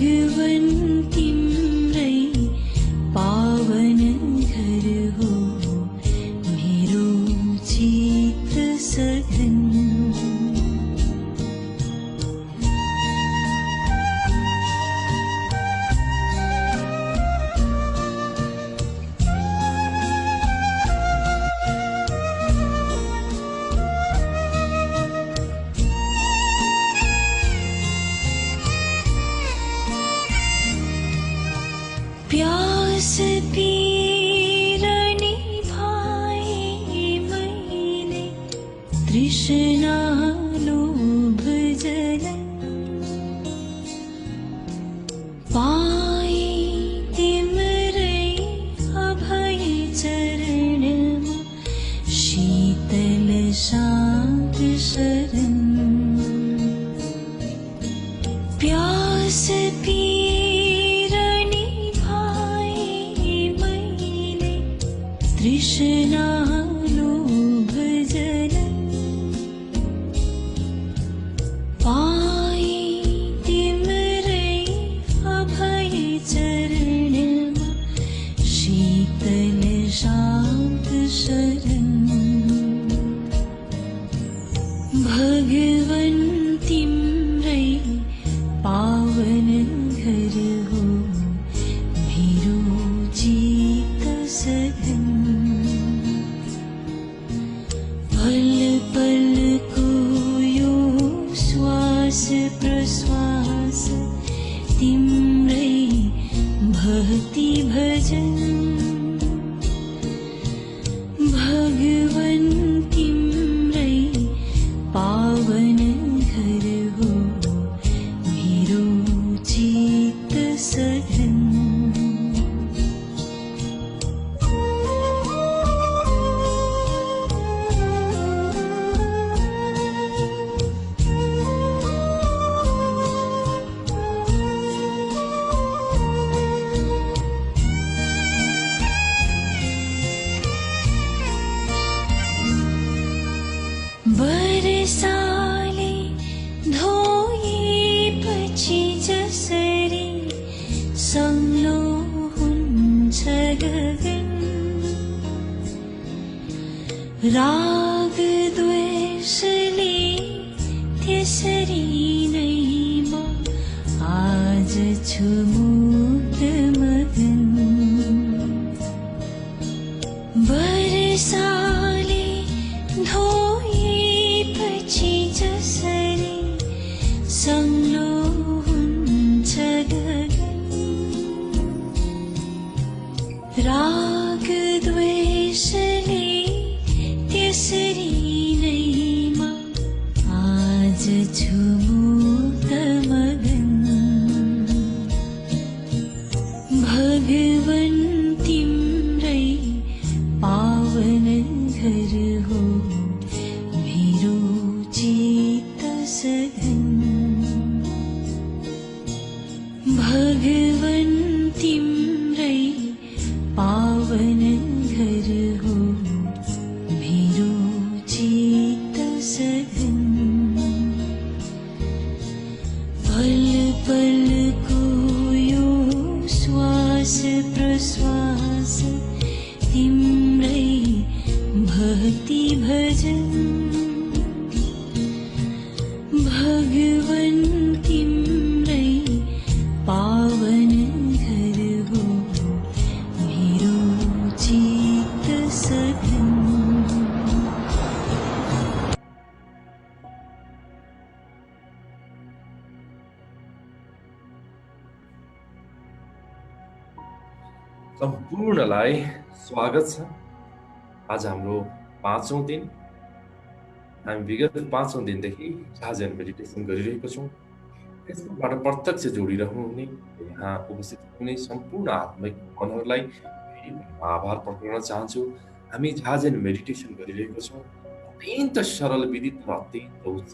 भगवन तिम्रै पावन घर हो मेरो चित्त सघन। प्यास पीरनी भाए मैले तृष्णा लोभ जलन पाए तिम्रै अभय चरणमा शीतल शान्त शरण। प्यास तृष्णा लोभ जलन पाए तिम्रै अभय चरणमा शीतल शान्त शरण। भगवन तिम्रै पावन घर हो मेरो चित्त सघन। पल पल को यो श्वास प्रश्वास तिम्रै भक्ति भजन। भगवन तिम्रै पावन घर हो मेरो चित्त सघन। बरसाले धोएपछि जसरी सङ्लो हुन्छ गगन राग द्वेषले त्यसरी नै म आज छु मुक्त मगन। बरसाले धोएपछि जसरी सङ्लो हुन्छ गगन राग द्वेषले त्यसरी नै म आज छु मुक्त मगन। भगवन तिम्रै पावन घर हो मेरो चित्त सघन। भगवन तिम्रै पावन घर हो मेरो चित्त सघन। पल पल को यो श्वास प्रश्वास तिम्रै भक्ति भजन। भगवन तिम्रै पावन घर हो मेरो चित्त सघन। सम्पूर्णलाई स्वागत छ। आज हाम्रो 5औं दिन। हामी विगत 5औं दिनदेखि साझेन मेडिटेसन गरिरहेको छौँ। फेसबुकबाट प्रत्यक्ष जोडिरहनु हुने यहाँ उपस्थित हुने सम्पूर्ण आत्मिक मनहरूलाई आभार प्रकट गर्न चाहन्छु। हामी साझेन मेडिटेसन गरिरहेको छौँ। अत्यन्त सरल विदित र अत्यन्त उच्च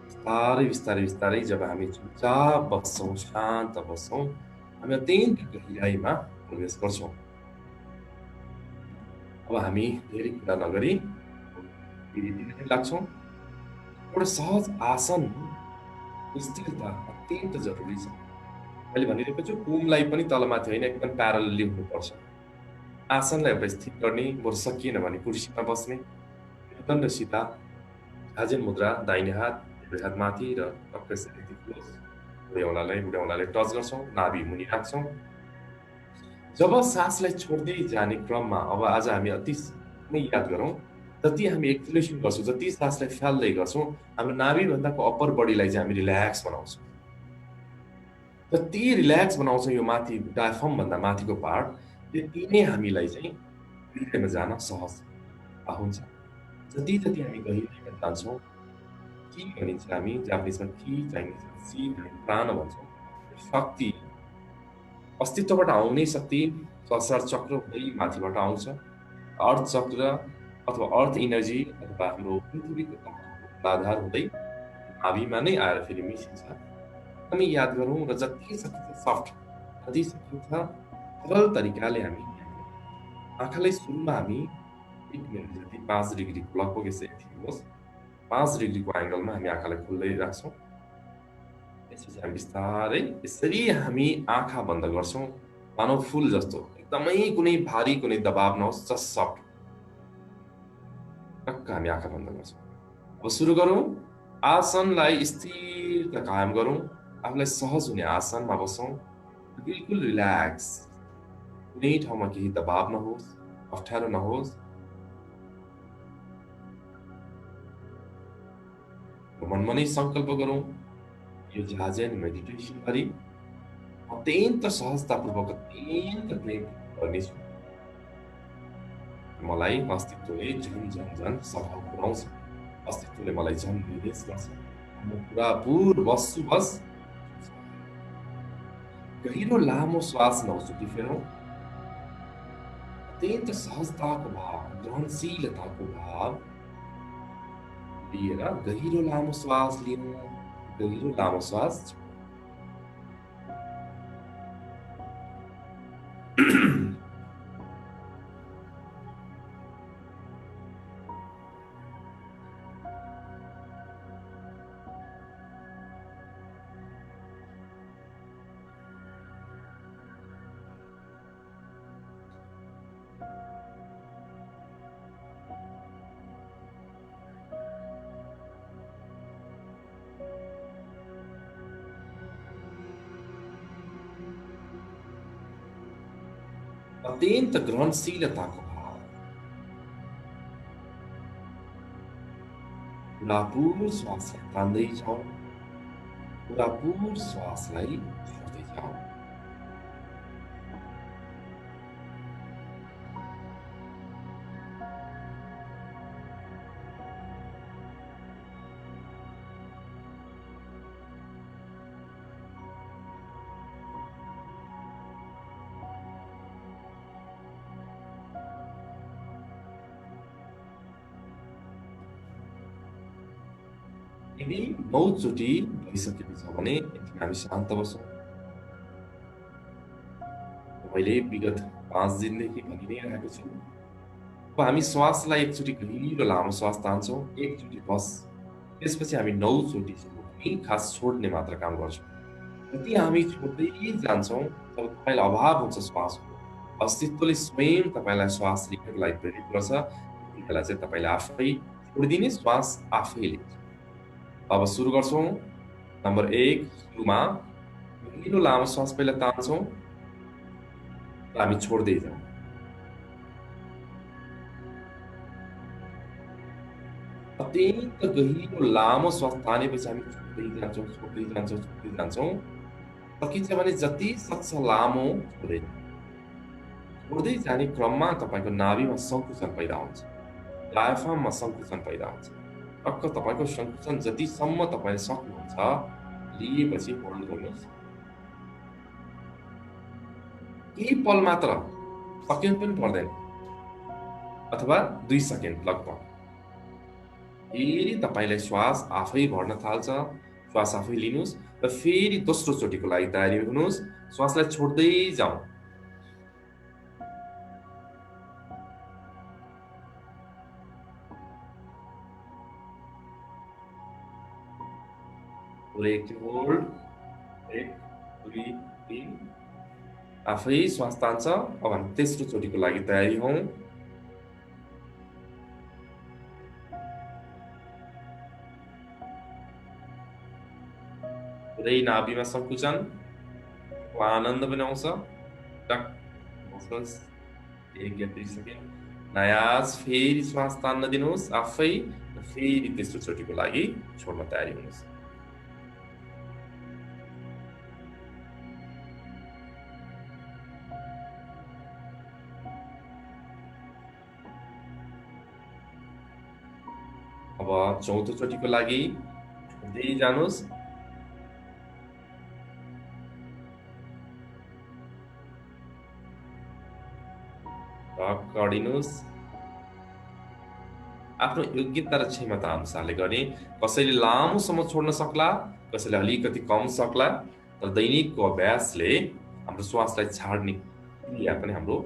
बिस्तारै बिस्तारै बिस्तारै जब हामी चुपचाप बस्छौँ, शान्त बस्छौँ, हामी अत्यन्त गहिराइमा प्रवेश गर्छौँ। अब हामी धेरै कुरा नगरी धीरे धीरे लाग्छौँ। एउटा सहज आसन स्थिरता अत्यन्त जरुरी छ। मैले भनिरहेको छु कुमलाई पनि तलमाथि होइन एकदम प्यारलली हुनुपर्छ। आसनलाई एउटा स्थिर गर्ने, बरु सकिएन भने कुर्सीमा बस्ने, एकदम र सिधा, झाजेन मुद्रा, दाहिने हात, देब्रे हात माथि र टक्कै यसरी क्लोज। बुढ्यौलालाई टच गर्छौँ, नाभि मुनि राख्छौँ। जब सासलाई छोड्दै जाने क्रममा अब आज हामी अति नै याद गरौँ, जति हामी एक्सलेसन गर्छौँ, जति सासलाई फ्याल्दै गर्छौँ, हाम्रो नाभिभन्दाको अप्पर बडीलाई चाहिँ हामी रिल्याक्स बनाउँछौँ। जति रिल्याक्स बनाउँछौँ यो माथि डायफ्रामभन्दा माथिको पार्ट, त्यति नै हामीलाई चाहिँ गहिराइमा जान सहज हुन्छ। जति जति हामी गहिराइमा जान्छौँ, कि भनिन्छ हामी जापानिजमा कि, चाइनिजमा ची, हामी प्राण भन्छौँ। शक्ति अस्तित्वबाट आउने शक्ति सहस्रार चक्र हुँदै माथिबाट आउँछ। अर्थ चक्र अथवा अर्थ इनर्जी अथवा हाम्रो पृथ्वीको आधार हुँदै नाभिमा नै आएर फेरि मिसिन्छ। हामी याद गरौँ र जति सकिन्छ सफ्ट, जति सकिन्छ सरल तरिकाले हामी आँखालाई सुरुमा हामी 1 मिनेट जति 5 डिग्रीको लगभग यसरी थिच्नुहोस्। 5 डिग्रीको एङ्गलमा हामी आँखालाई खोल्दै राख्छौँ। त्यसपछि हामी बिस्तारै यसरी हामी आँखा बन्द गर्छौँ, मानव फुल जस्तो एकदमै कुनै भारी कुनै दबाव नहोस्, जस्ट सफ्ट। टक्क हामी आँखा बन्द गर्छौँ। अब सुरु गरौँ। आसनलाई स्थिर कायम गरौँ। आफूलाई सहज हुने आसनमा बसौँ। बिल्कुल रिल्याक्स, कुनै ठाउँमा केही दबाव नहोस्, अप्ठ्यारो नहोस्। मनमा नै सङ्कल्प गरौँ, यो झाजेन मेडिटेसन गरी अत्यन्त सहजतापूर्वक अत्यन्त प्रेम गर्नेछु। मलाई अस्तित्वले झन झन झन सफल पुऱ्याउँछ। अस्तित्वले मलाई झन निर्देश गर्छ। म पुरा बस्छु बस। गहिरो लामो श्वास 9 चोटि फेरौँ। अत्यन्त सहजताको भाव, ग्रहणशीलताको भाव लिएर गहिरो लामो श्वास लिनु, गहिरो लामो श्वास अत्यन्त ग्रहणशीलताको भाव, पुरापुर श्वासलाई तान्दै जाऊ, पुरापुर श्वासलाई छोड्दै जाऊ। यदि 9 चोटि भइसकेको छ भने हामी शान्त बसौँ। मैले विगत 5 दिनदेखि भनि नै रहेको छु। अब हामी श्वासलाई एकचोटि गहिरो लामो श्वास तान्छौँ, एकचोटि बस। त्यसपछि हामी 9 चोटि हामी खास छोड्ने मात्र काम गर्छौँ। जति हामी छोड्दै जान्छौँ, तब तपाईँलाई अभाव हुन्छ श्वासको। अस्तित्वले स्वयं तपाईँलाई श्वास लिनको लागि प्रेरित गर्छ। त्यति बेला चाहिँ तपाईँले आफै छोडिदिने, श्वास आफै लिन्छ। अब सुरु गर्छौँ। नम्बर 1 सुरुमा गहिरो लामो श्वास पहिला तान्छौँ र हामी छोड्दै जाउँ। अत्यन्त गहिरो लामो श्वास तानेपछि हामी छोड्दै जान्छौँ। सकिन्छ भने जति सक्छ लामो छोड्दै जाने क्रममा तपाईँको नाभिमा सङ्कुचन पैदा हुन्छ, डायफ्राममा सङ्कुचन पैदा हुन्छ। टक्क तपाईँको सङ्कुचन जतिसम्म तपाईँले सक्नुहुन्छ लिएपछि होल्ड गर्नुहोस्। केही पल मात्र, सेकेन्ड पनि पर्दैन, अथवा 2 सेकेन्ड लगभग। फेरि तपाईँलाई श्वास आफै बढ्न थाल्छ। श्वास आफै लिनुहोस् र फेरि दोस्रो चोटिको लागि तयारी हुनुहोस्। श्वासलाई छोड्दै जाउँ। ब्रेक होल्ड 1 2 आफै श्वास तान्छ। अब हामी तेस्रो चोटिको लागि तयारी हौँ। पुरै नाभिमा सङ्कुचन आनन्द पनि आउँछ। टक बस्नुहोस् 1 या 2 सेकेन्ड। नायास फेरि श्वास तान्न दिनुहोस् आफै। फेरि तेस्रो चोटिको लागि छोड्न तयारी हुनुहोस्। अब चौथो चोटिको लागि छोड्दै जानुहोस्। टक्क अडिनुहोस्। आफ्नो योग्यता र क्षमता अनुसारले गर्ने। कसैले लामोसम्म छोड्न सक्ला, कसैले अलिकति कम सक्ला। तर दैनिकको अभ्यासले हाम्रो श्वासलाई छाड्ने क्रिया पनि हाम्रो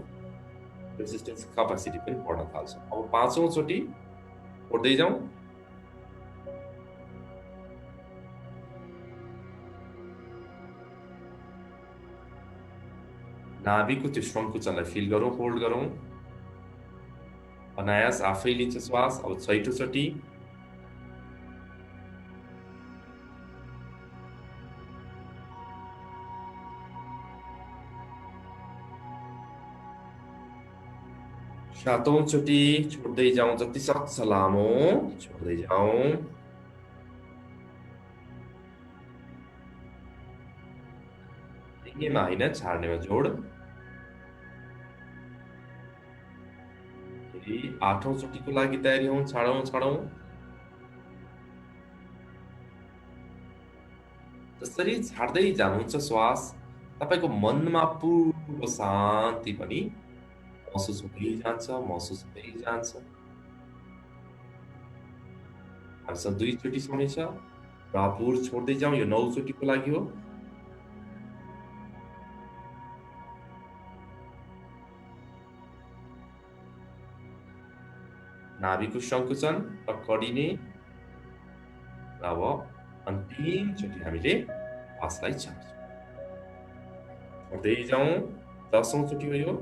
रेसिस्टेन्स क्यापासिटी पनि बढ्न थाल्छ। अब पाँचौँ चोटि छोड्दै जाउँ। नाभिको त्यो सङ्कुचनलाई फिल गरौँ, होल्ड गरौँ। अनायास आफै लिन्छ श्वास। अब छैठौँ चोटि। सातौँ चोटि छोड्दै जाउँ, जति सक्छ लामो छोड्दै जाउँ। लिनेमा होइन, छाड्नेमा जोड। फेरि आठौँ चोटिको लागि तयारी हौँ। छाडौँ छाडौँ। जसरी छाड्दै जानुहुन्छ श्वास, तपाईँको मनमा पूर्ण शान्ति पनि महसुस हुँदै जान्छ, महसुस हुँदै जान्छ। हामीसँग 2 चोटि समय छ। भरपुर छोड्दै जाउँ। यो 9 चोटिको लागि हो। नाभिको सङ्कुचन र कडिने। र अब अन्तिमचोटि हामीले श्वासलाई छाड्छौँ। छोड्दै जाउँ। 10औँ चोटि हो यो।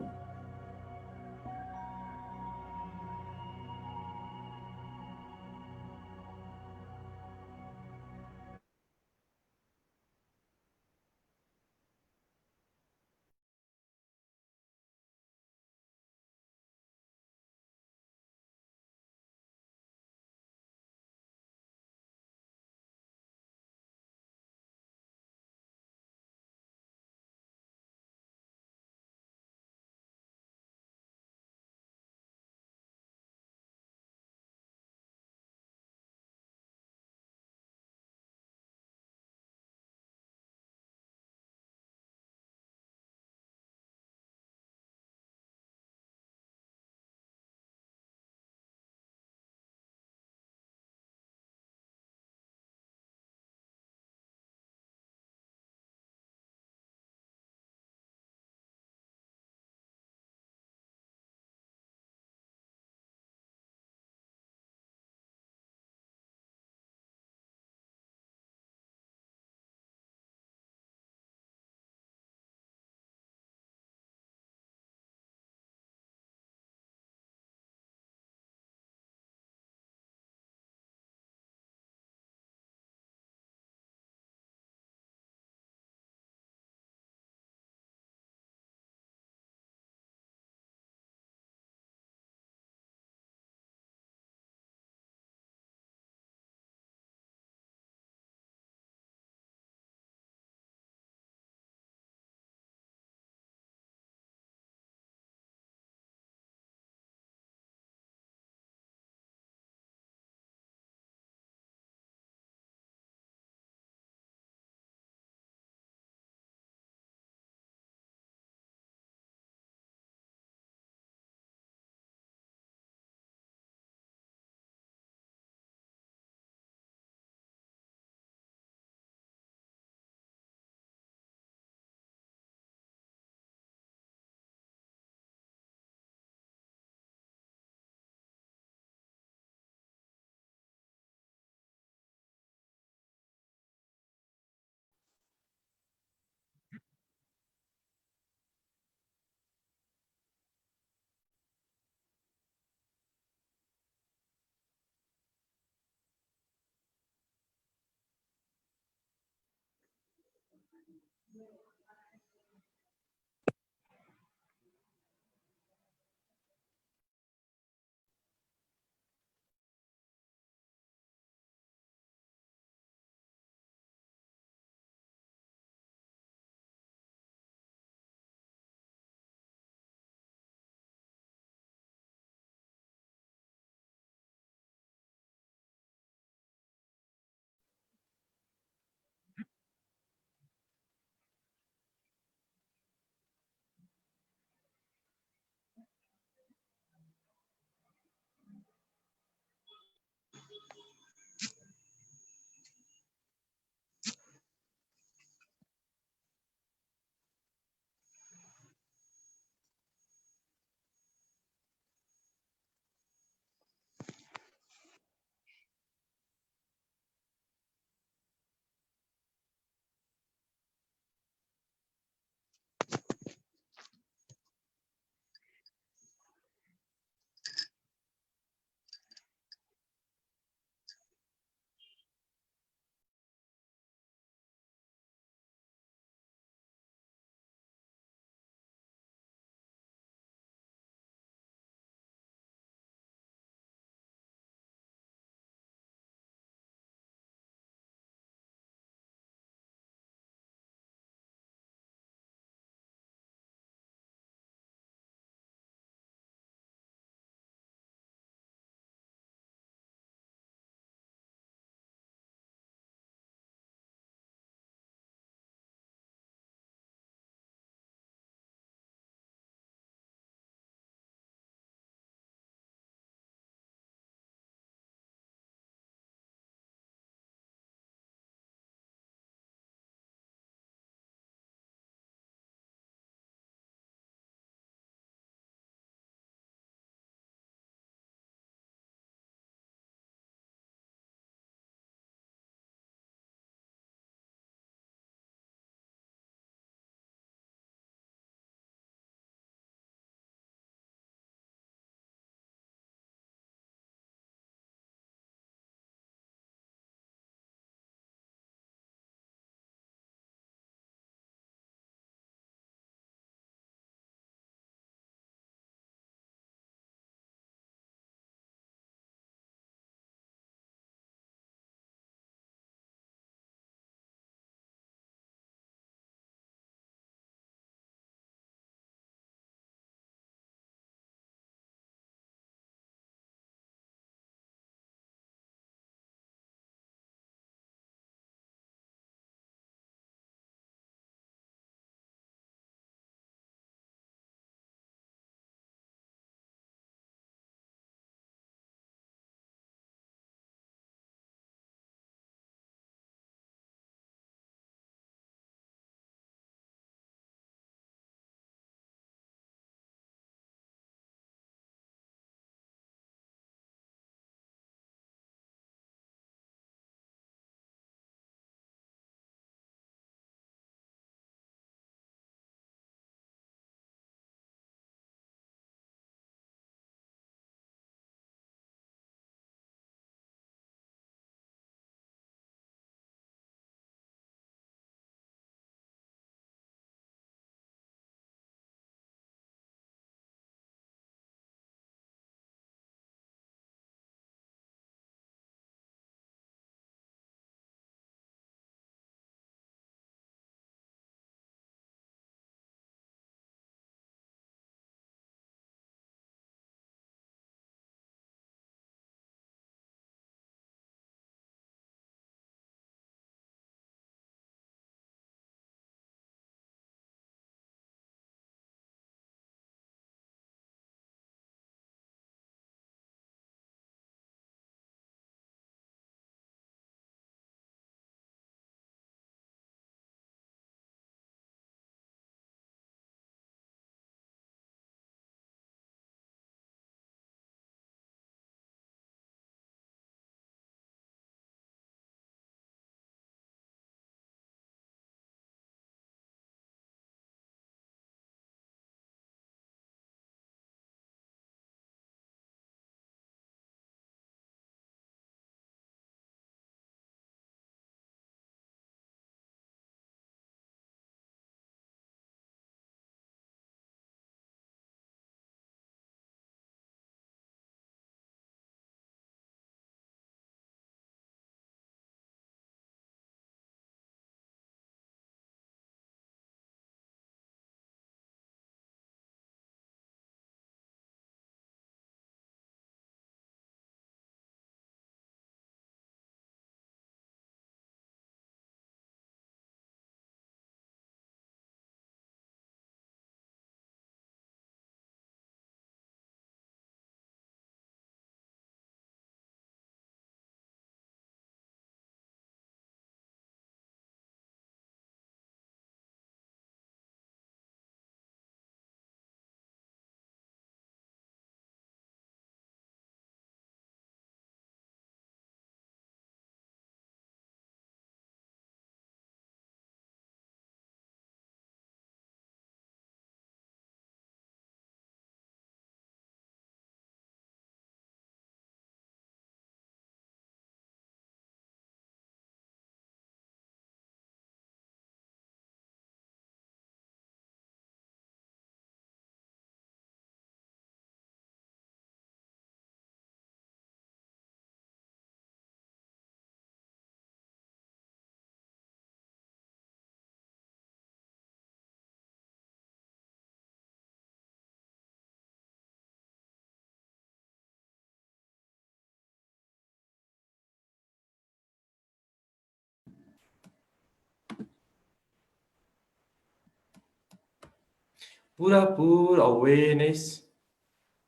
पूरापुर अवेरनेस,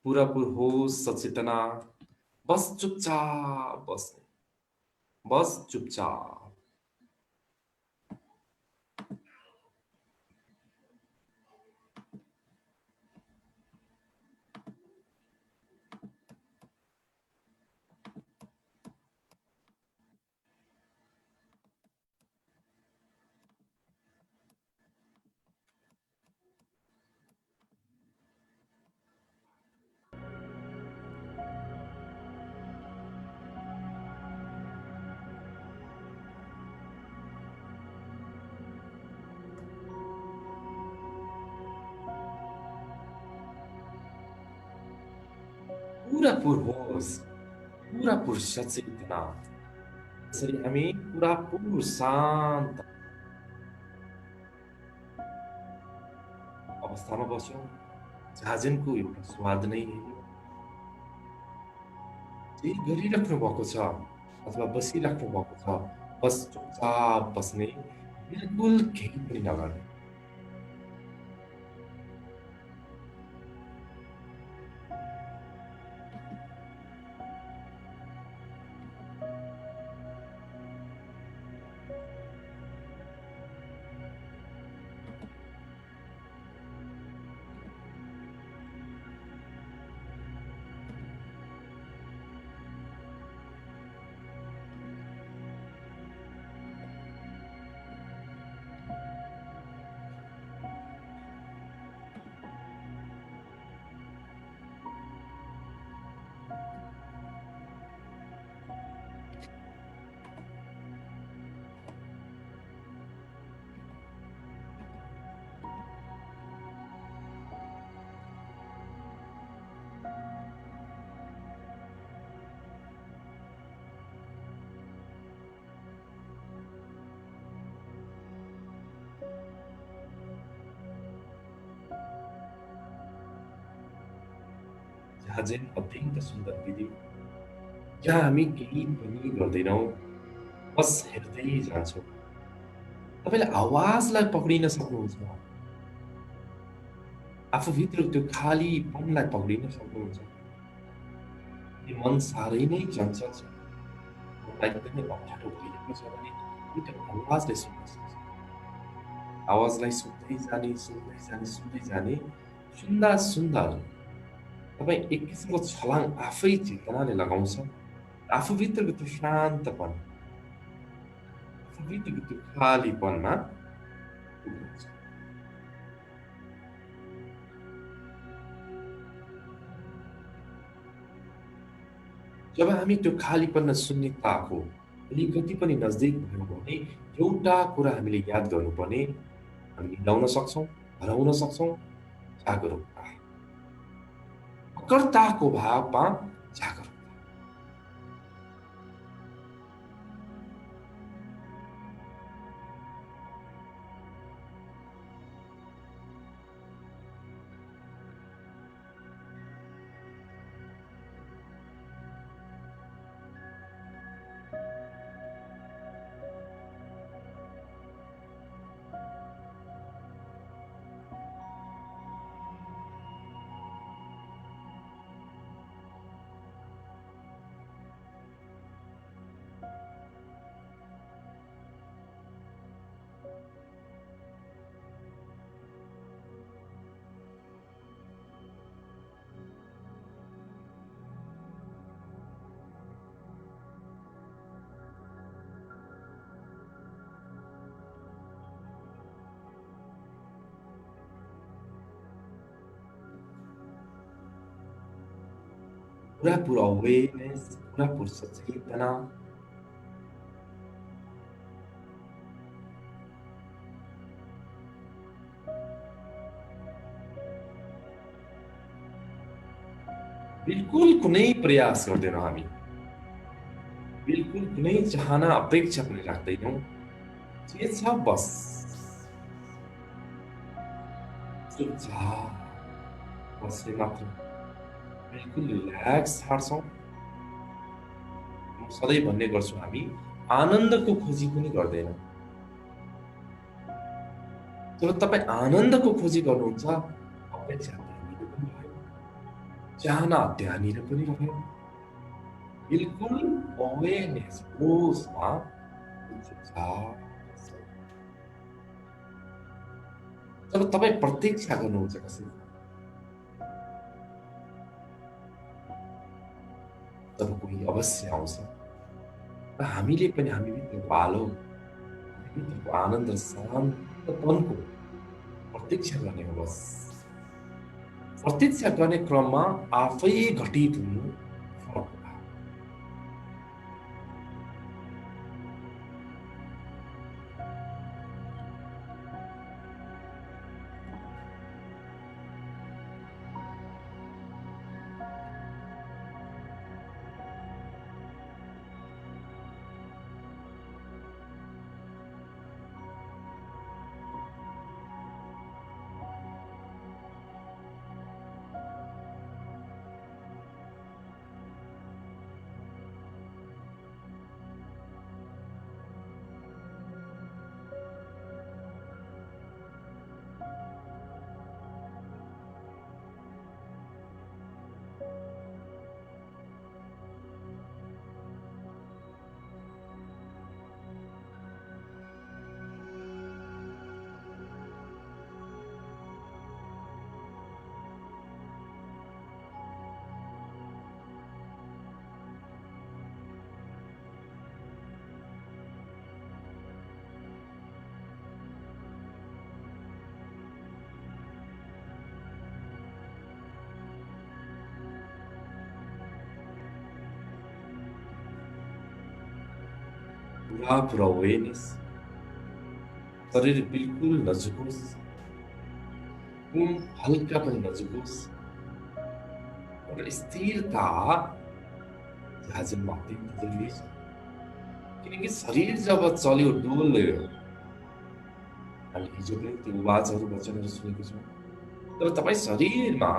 पूरापुर होश सचेतना, बस चुपचाप बस्ने, बस चुपचाप। पूरापुर होश, पूरापुर सचेतना, त्यसरी हामी पूरापुर शान्त अवस्थामा बस्यौँ। झाजेनको एउटा स्वाद नै यही हो। जे गरिराख्नु भएको छ अथवा बसिराख्नु भएको छ, बस चुपचाप बस्ने, बिल्कुल केही पनि नगर्ने। झाजेन अत्यन्त सुन्दर विधि, जहाँ हामी केही पनि गर्दैनौँ, बस हेर्दै जान्छौँ। तपाईँले आवाजलाई पक्रिन सक्नुहुन्छ, आफूभित्र त्यो खालीपनलाई पक्रिन सक्नुहुन्छ। यदि मन साह्रै नै चञ्चल छ, मनलाई एकदमै अप्ठ्यारो भइरहेको छ भने एउटा आवाजले सुन्न सक्छ। आवाजलाई सुन्दै जाने, सुन्दै जाने, सुन्दै जाने, सुन्दा सुन्दा तपाईँ एक किसिमको छलाङ आफै चेतनाले लगाउँछ। आफूभित्रको त्यो शान्तपन, आफूभित्रको त्यो खालीपनमा पुग्नुहुन्छ। जब हामी त्यो खालीपन र शून्यताको अलिकति पनि नजदिक भयौँ भने एउटा कुरा हामीले याद गर्नुपर्ने, हामी मिलाउन सक्छौँ, हराउन सक्छौँ, जागरुकता। अकर्ताको भावमा जागरुकता। पूरापुर अवेरनेस, पूरापुर सचेतना, बिल्कुल कुनै प्रयास गर्दैनौँ हामी, बिल्कुल कुनै चाहना अपेक्षा पनि राख्दैनौँ। जे छ बस चुपचाप बस्ने मात्र, बिल्कुल रिल्याक्स छाड्छौँ। म सधैँ भन्ने गर्छु, हामी आनन्दको खोजी पनि गर्दैनौँ। जब तपाईँ आनन्दको खोजी गर्नुहुन्छ, अपेक्षा त्यहाँनिर पनि रह्यो, चाहना त्यहाँनिर पनि रह्यो। बिल्कुल अवेरनेस होसमा चुपचाप बस्छ। जब तपाईँ प्रतीक्षा गर्नुहुन्छ कसैको, तब कोही अवश्य आउँछ र हामीले पनि हामीभित्रको आलो, हामीभित्रको आनन्द र शान्तपनको प्रतीक्षा गर्ने हो बस। प्रतीक्षा गर्ने क्रममा आफै घटित हुनु फरक होला। पुरा अवेरनेस, शरीर बिल्कुल नझुकोस्, हल्का पनि नझुकोस् र स्थिरता जहाजमा अत्यन्त जरुरी छ। किनकि शरीर जब चल्यो, डोल्यो, हामी हिजो पनि त्यो आवाजहरू वचनहरू सुनेको छौँ, तर तपाईँ शरीरमा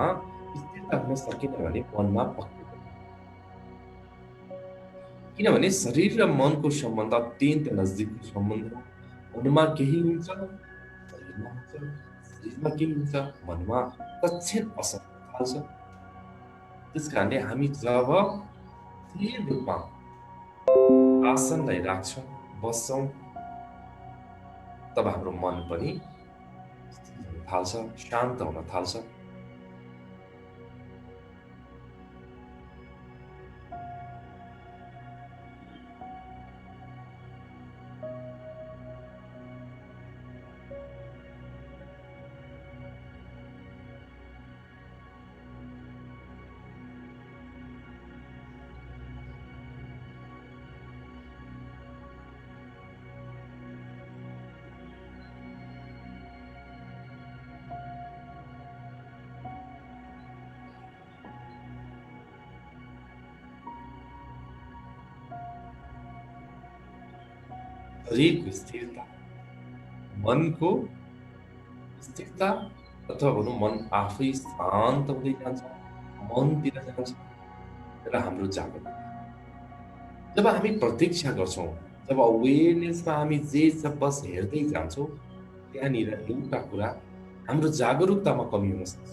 स्थिरता हुन सकेन भने मनमा पक्कै पनि। किनभने शरीर र मनको सम्बन्ध अत्यन्त नजिकको सम्बन्ध हो। मनमा केही हुन्छ, शरीरमा हुन्छ, शरीरमा केही हुन्छ, मनमा तत्क्षण असर हुन थाल्छ। त्यस कारणले हामी जब स्थिर रूपमा आसनलाई राख्छौँ, बस्छौँ, तब हाम्रो मन पनि स्थिर हुन थाल्छ, शान्त हुन थाल्छ। शरीरको स्थिरता, मनको स्थिरता, अथवा भनौँ मन आफै शान्त हुँदै जान्छ, मनतिर जान्छ र हाम्रो जागरुकता। जब हामी प्रतीक्षा गर्छौँ, जब अवेरनेसमा हामी जे छ बस हेर्दै जान्छौँ, त्यहाँनिर एउटा कुरा हाम्रो जागरुकतामा कमी हुन सक्छ।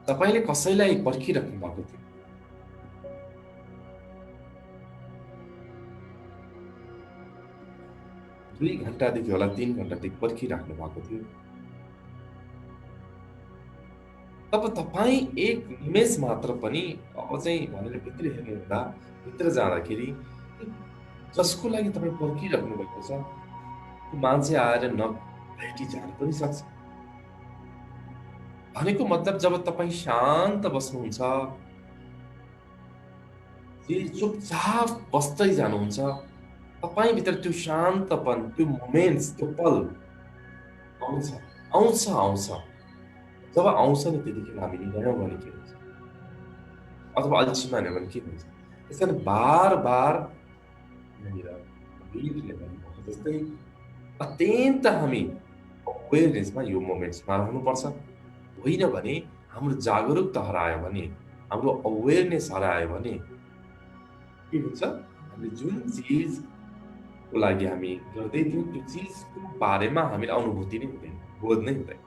तपाईँले कसैलाई पर्खिराख्नु भएको थियो, 2 घण्टादेखि होला 3 घण्टादेखि पर्खिराख्नु भएको थियो। तब तपाईँ एक निमेष मात्र पनि अब चाहिँ भनेर भित्र हेर्नुहुँदा, भित्र जाँदाखेरि जसको लागि तपाईँ पर्खिराख्नु भएको छ, त्यो मान्छे आएर नभेटिजान पनि सक्छ। भनेको मतलब जब तपाईँ शान्त बस्नुहुन्छ, चुपचाप बस्दै जानुहुन्छ, तपाईँभित्र त्यो शान्तपन, त्यो मोमेन्ट्स, त्यो पल आउँछ, आउँछ, आउँछ। जब आउँछ नि त्यतिखेर हामी निधायौँ भने के हुन्छ, अथवा अल्छी मान्यो भने के हुन्छ। त्यस कारण बार-बार यहाँनिर वीरले भन्नुभएको जस्तै अत्यन्त हामी अवेरनेसमा यो मोमेन्ट्समा रहनुपर्छ। होइन भने हाम्रो जागरुकता हरायो भने, हाम्रो अवेरनेस हरायो भने के हुन्छ, हामीले जुन चिजको लागि हामी गर्दै थियौँ त्यो चिजको बारेमा हामीलाई अनुभूति नै हुँदैन, बोध नै हुँदैन।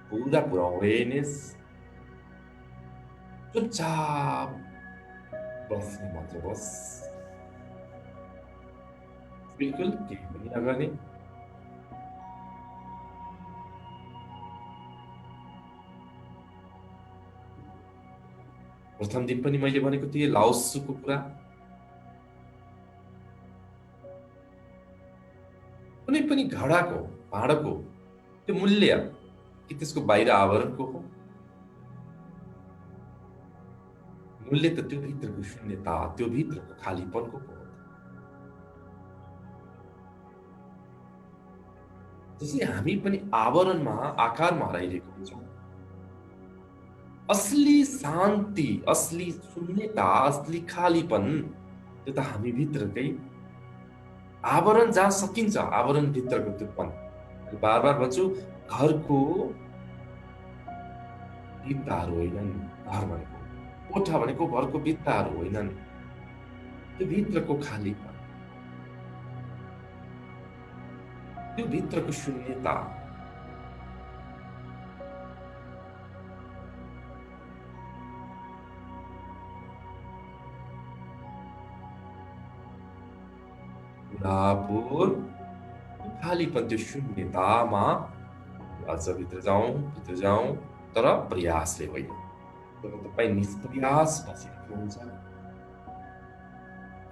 पुरा पुरा अवेरनेस, चुपचाप बस्ने मात्र बस, बिल्कुल केही पनि नगर्ने। प्रथम दिन पनि मैले भनेको थिएँ लाओसुको कुरा, कुनै पनि घडाको भाँडाको त्यो मूल्य कि त्यसको बाहिर आवरणको हो, मूल्य त त्यो भित्रको शून्यता, त्यो भित्रको खालीपनको हो। जसले हामी पनि आवरणमा आकारमा हराइरहेको हुन्छौँ। असली शान्ति, असली शून्यता, असली खालीपन त्यो त हामी भित्रकै आवरण जहाँ सकिन्छ, आवरण भित्रको त्यो पन। बार बार भन्छु, घरको भित्ताहरू होइनन् घर भनेको, कोठा भनेको घरको भित्ताहरू होइनन्, त्यो भित्रको खालीपन, त्यो भित्रको शून्यता। पुरापुर खालीपन, त्यो शून्यतामा अझ भित्र जाउँ, तर प्रयासले होइन। जब तपाईँ निष्प्रयास बसिरहनुहुन्छ,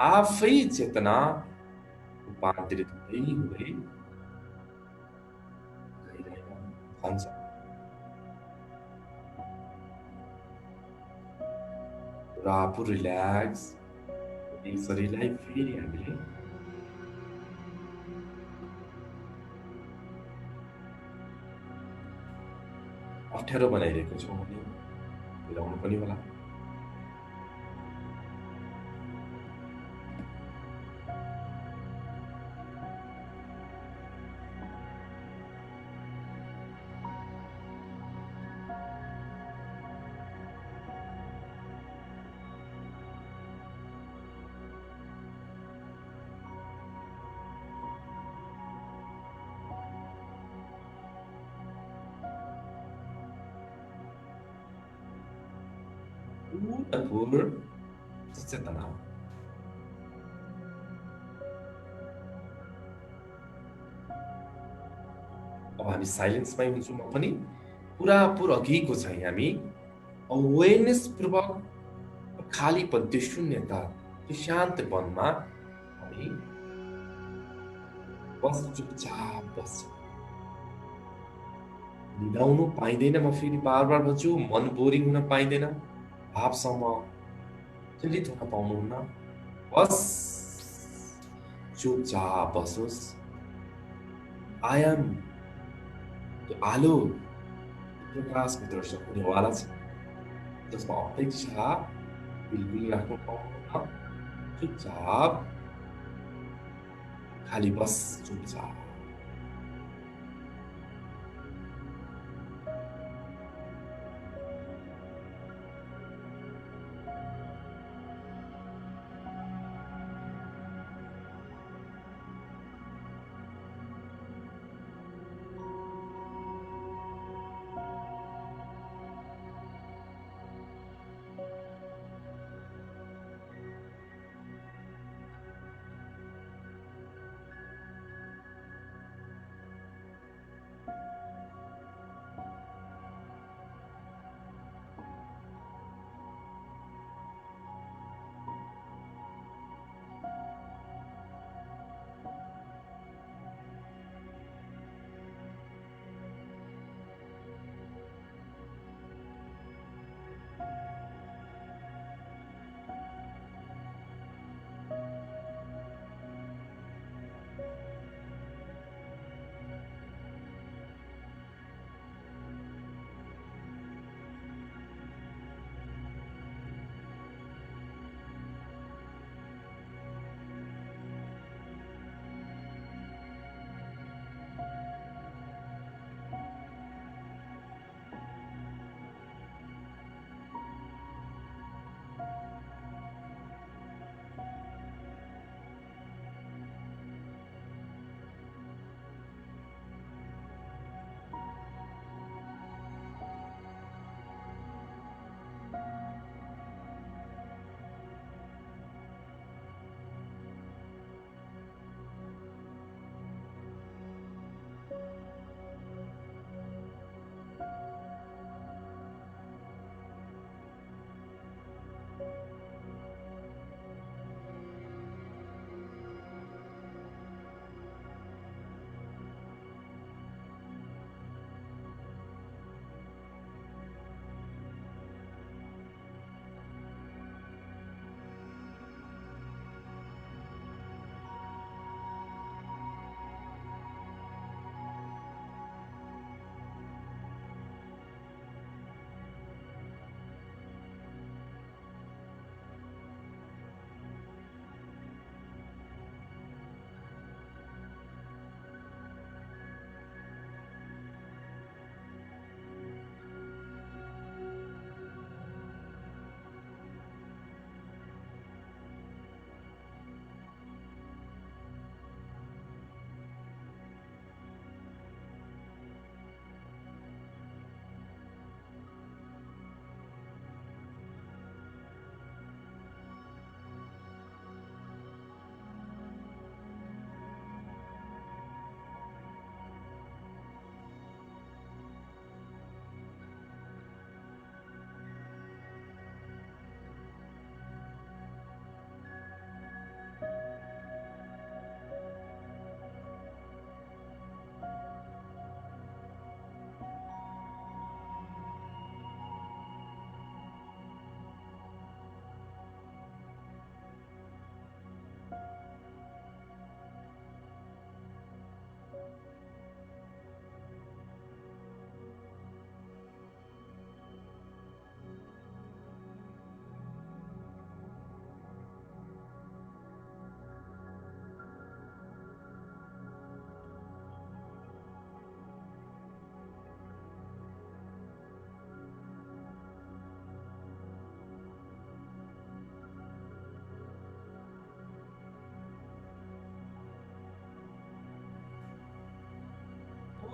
आफै चेतना रूपान्तरित हुँदै हुँदै गइरहेको हुन्छ। पुरापुर रिल्याक्स, यी शरीरलाई फेरि हामीले अप्ठ्यारो बनाइरहेको छौँ भने मिलाउनु पनि होला। पुरापुर सचेतना, अब हामी साइलेन्समै हुन्छौँ पनि, पुरापुर अघिको चाहिँ हामी अवेरनेस पूर्वक खालीपन, त्यो शून्यता, त्यो शान्तपनमा हामी बस चुपचाप बस्छौँ। निदाउनु पाइँदैन, म फेरि बार बार भन्छु, मन बोरिङ हुन पाइँदैन, भावसम्म चिन्तित हुन पाउनुहुन्न। बस चुपचाप बस्नुहोस्। आयाम त्यो आलो प्रकाशको दर्शन हुनेवाला छ, जसमा अपेक्षा बिल्कुल राख्नु पाउनुहुन्न। चुपचाप खाली बस, चुपचाप।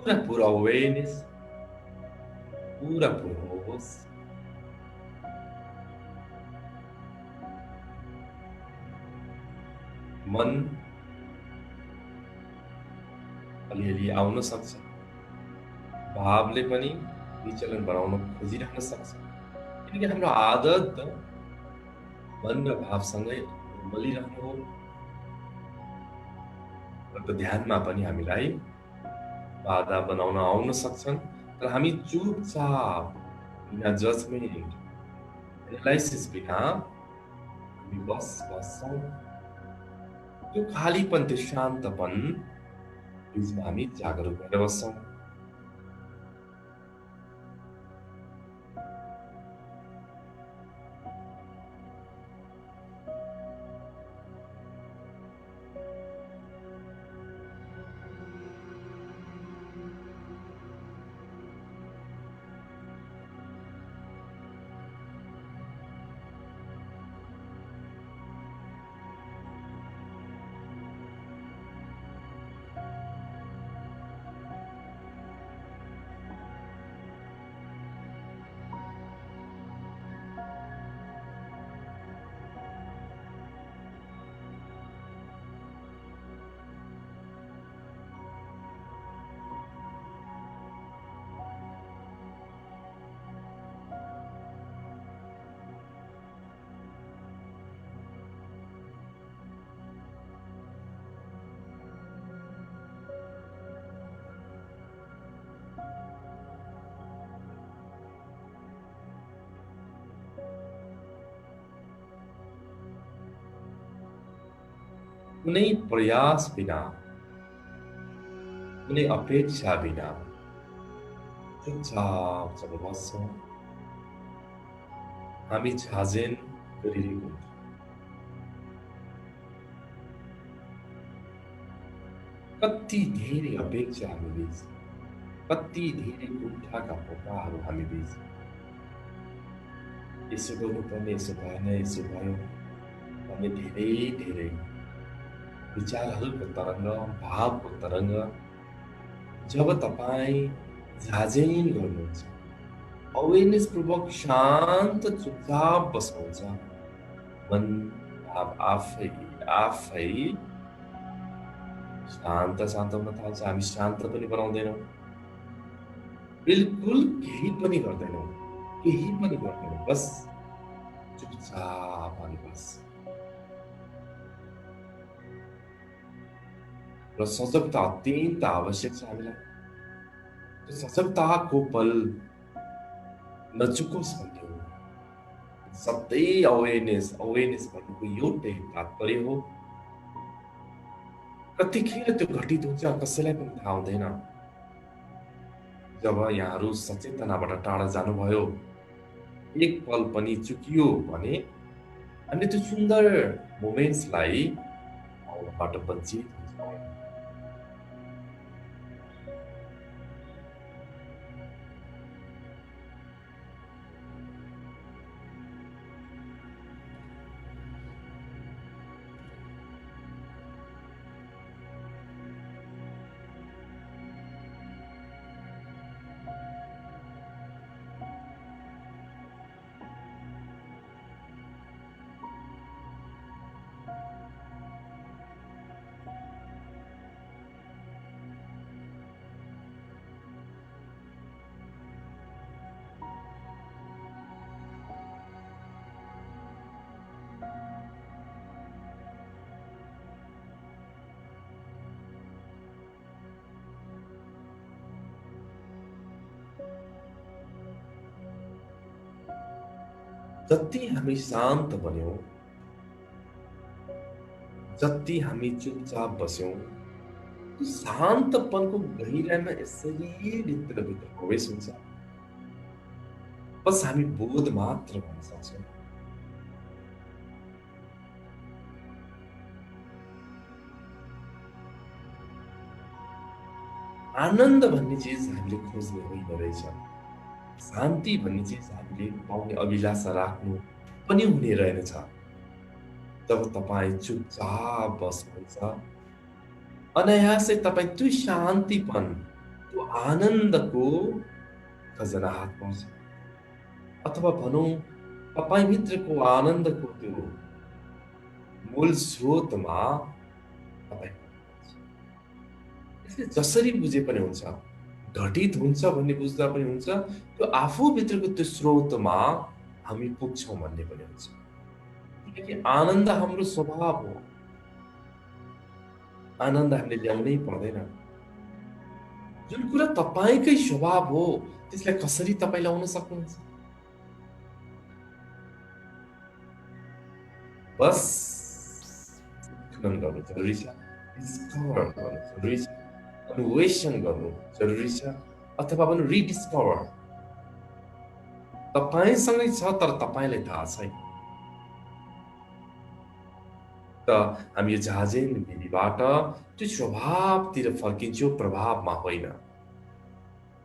पूरा अवेयरनेस, पूरा होश। मन अलिअलि आउन सक्छ, भावले पनि विचलन बनाउन खोजिरहन सक्छ, किनकि हाम्रो आदत मन र भावसँगै मलिरहनु हो। र ध्यानमा पनि हामीलाई बाधा बनाउन आउन सक्छन्, तर हामी चुपचाप बिना जजमेन्ट, एनालाइसिस बिना हामी बस्छौँ। त्यो खालीपन, त्यो शान्तपन बिचमा हामी जागरुक भएर बस्छौँ। कुनै प्रयास बिना, कुनै अपेक्षा बिना चुपचाप जब बस्छौँ, हामी झाजेन गरिरहेको हुन्छौँ। कति धेरै अपेक्षा हामी बीच, कति धेरै कुण्ठाका पोकाहरू हामी बीच। यसो गर्नुपर्ने, यसो भएन, यसो भयो भन्ने धेरै धेरै विचारहरूको तरङ्ग, भावको तरङ्ग जब तपाईँ झाझेन गर्नुहुन्छ, अवेरनेस पूर्वक शान्त चुपचाप बस्नुहुन्छ, मन भाव आफै शान्त हुन थाल्छ। हामी शान्त पनि बनाउँदैनौँ, बिल्कुल केही पनि गर्दैनौँ, बस चुपचाप हामी बस। र सजगता अत्यन्त आवश्यक छ हामीलाई। त्यो सजगताको पल नचुकोस् भन्ने हो। सधैँ अवेरनेस भन्नुको एउटै तात्पर्य हो। कतिखेर त्यो घटित हुन्छ कसैलाई पनि थाहा हुँदैन। जब यहाँहरू सचेतनाबाट टाढा जानुभयो, एक पल पनि चुकियो भने हामीले त्यो सुन्दर मोमेन्ट्सलाई पाउनबाट वञ्चित हुन्छौँ। जति हामी शान्त बन्यौं, जति हामी चुपचाप बस्यौं, त्यो शान्तपनको गहिराइमा यसरी भित्र प्रवेश हुन्छ। बस हामी बोध मात्र गर्न सक्छौं। आनन्द भन्ने चिज हामीले खोज्ने होइन रहेछ। शान्ति भन्ने चिज हामीले पाउने अभिलाषा राख्नु पनि हुने रहेनछ। जब तपाईँ चुपचाप बस्नुहुन्छ, अनायासै तपाईँ त्यो शान्तिपन, त्यो आनन्दको खजना हात पर्छ, अथवा भनौँ तपाईँभित्रको आनन्दको त्यो मूल स्रोतमा तपाईँ हुनुहुन्छ। यसले जसरी बुझे पनि हुन्छ, घटित हुन्छ भन्ने बुझ्दा पनि हुन्छ, त्यो आफूभित्रको त्यो स्रोतमा हामी पुग्छौँ भन्ने पनि हुन्छ। किनकि आनन्द हाम्रो स्वभाव हो, आनन्द हामीले ल्याउनै पर्दैन। जुन कुरा तपाईँकै स्वभाव हो त्यसलाई कसरी तपाईँ ल्याउन सक्नुहुन्छ? बस उत्खनन गर्नु जरुरी छ, डिस्कभर गर्नु जरुरी छ, अन्वेषण गर्नु जरुरी छ, अथवा भनौँ रिडिस्कभर। तपाईँसँगै छ तर तपाईँलाई थाहा छैन। त हामी यो झाझेन विधिबाट त्यो स्वभावतिर फर्किन्छौँ, प्रभावमा होइन।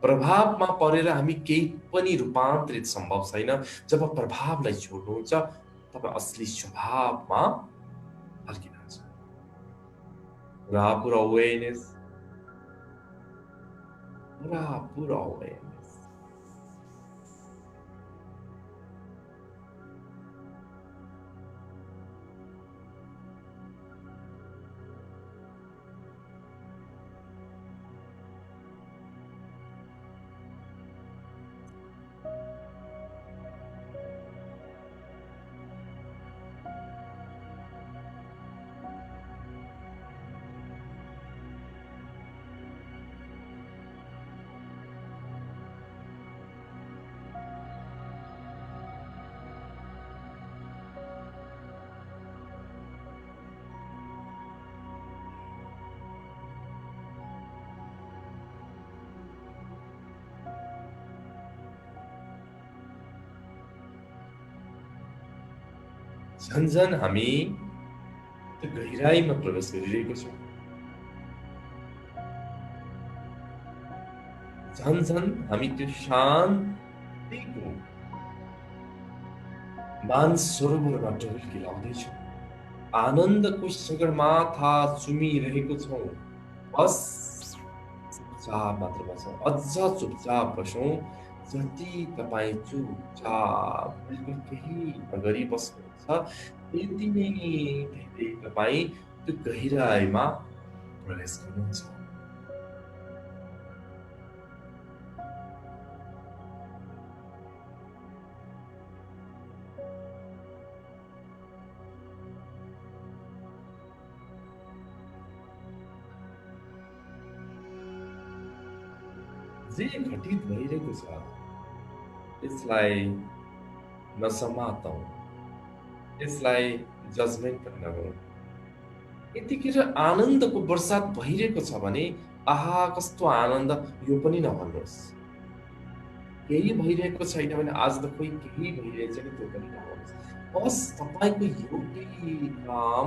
प्रभावमा परेर हामी केही पनि रूपान्तरित सम्भव छैन। जब प्रभावलाई छोड्नुहुन्छ तब असली स्वभावमा फर्किनुहुन्छ। पुरा अवेरनेस, पुरा अवेरनेस। झन्झन हामी त्यो गहिराईमा प्रवेश गरिरहेको छौँ। झन्झन हामी त्यो शान्तिको मानसरोवरबाट डुब्की लाउँदैछौँ। आनन्दको सगरमाथा चुमिरहेको छौँ। बस चुपचाप मात्र बसौँ, अझ चुपचाप बसौँ। जति तपाईँ चुपचाप बिल्कुल केही नगरी बस्नुहुन्छ त्यति नै धेरै तपाईँ त्यो गहिराईमा प्रवेश गर्नुहुन्छ। जे घटित भइरहेको छ त्यसलाई नसमातौँ, त्यसलाई जजमेन्ट पनि नगरौँ। यतिखेर आनन्दको वर्षात भइरहेको छ भने आहा कस्तो आनन्द, यो पनि नभन्नुहोस्। केही भइरहेको छैन भने आज त खोइ केही भइरहेछ नि त्यो पनि नभन्नुहोस्। बस तपाईँको एउटै काम,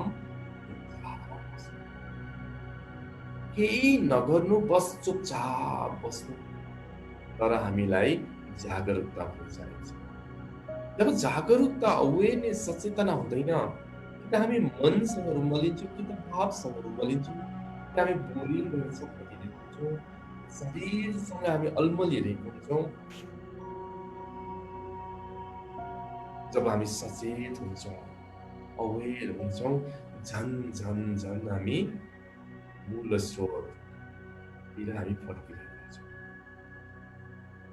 केही नगर्नु, बस चुपचाप बस्नु। तर हामीलाई जागरुकता हुन चाहिन्छ। जब जागरुकता, अवेरनेस, सचेतना हुँदैन, कि त हामी मनसँग रुमलिन्छौँ, कि त भावसँग रुमलिन्छौँ, कि हामी बोलिरहेछौँ, भनिरहेको हुन्छौँ, शरीरसँग हामी अल्मलिरहेको हुन्छौँ। जब हामी सचेत हुन्छौँ, अवेर हुन्छौँ, झन झन झन हामी मूल स्रोततिर हामी फर्किरहेको छौँ।